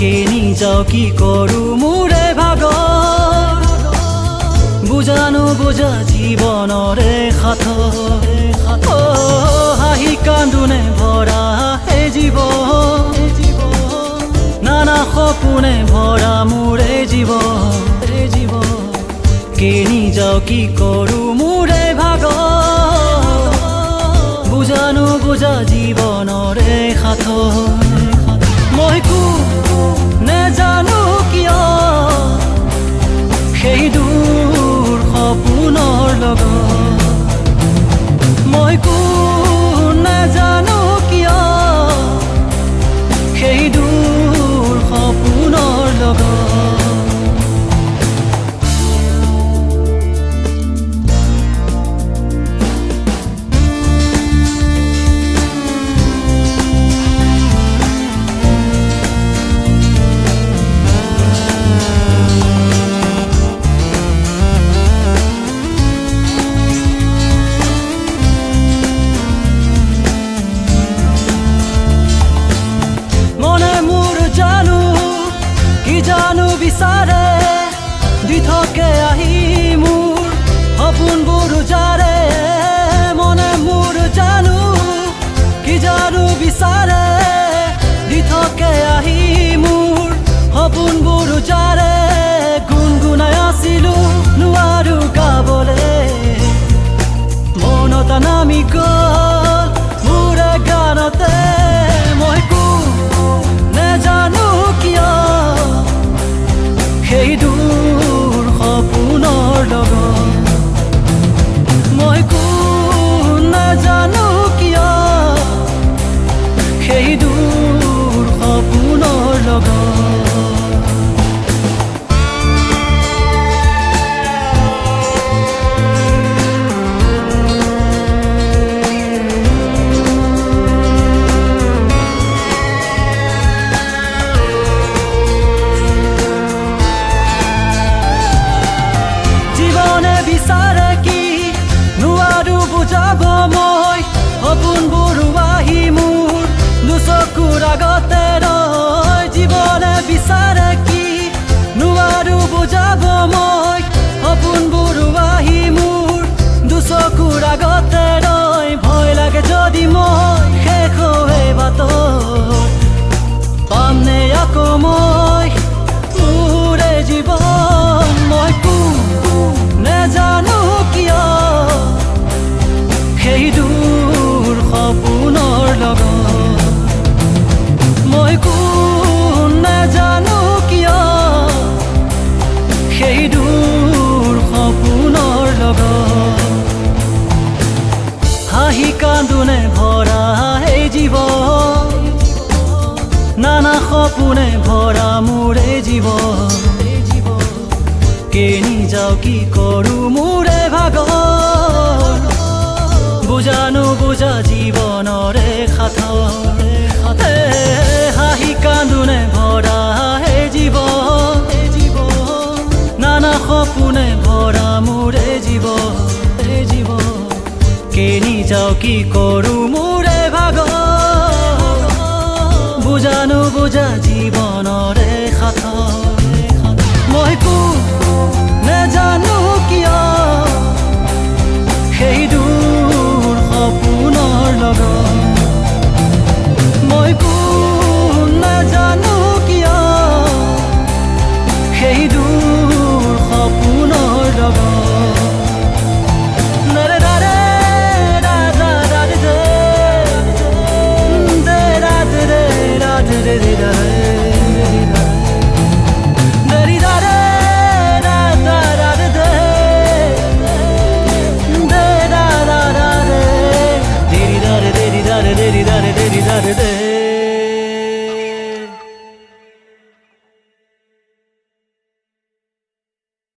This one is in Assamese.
কেনি যাও কি কৰো মোৰে ভাগৰ বুজানো বুজা জীৱনৰে সাথ হাঁহি কান্দোনে ভৰা হে জীৱন নানা সপোনে ভৰা মোৰে জীৱন কেনি যাও কি কৰো মোৰে ভাগৰ বুজানো বুজা জীৱনৰে সাথ মই নেজানো কিয় সেই দূৰ সপোনৰ লগত মই নেজানো কিয় সেই দূৰ সপোনৰ লগত জানো বিচাৰে দি থাকে আহি মোৰ সপোনবোৰ জাৰে মনে মোৰ জানো কি জানো বিচাৰে দি থাকে আহি মোৰ সপোনবোৰ জাৰে গুণগুণাই আছিলো নোৱাৰো গাবলে মনত নামি গ'ল মোৰে গানতে মই নেজানো কিয় সেই দূৰ সপোনৰ লগত মই নেজানো কিয় সেই দূৰ সপোনৰ লগত বিচাৰে কি নোৱাৰো বুজাব মই সপোনবোৰ আহি মোৰ দুচকুৰ আগতে ৰয় জীৱনে বিচাৰে কি নোৱাৰো বুজাব মই সপোনবোৰ আহি মোৰ দুচকুৰ আগতে ৰয় ভয় লাগে যদি মই শেষ হৈ বাটত পামনে আকৌ মই মোৰে জীৱন মই নেজানো কিয় সেই দূৰ সপোনৰ লগত মই নেজানো কিয় সেই দূৰ সপোনৰ লগত হাঁহি কান্দোনে ভৰা এই জীৱন নানা সপোনে ভৰা মোৰে জীৱন কেনি যাও কি কৰো মোৰে ভাগৰ বুজানো বুজা জীৱনৰে সাথ হাঁহি কান্দোনে ভৰা হে জীৱন নানা সপোনে ভৰা মোৰে জীৱন কেনি যাও কি কৰো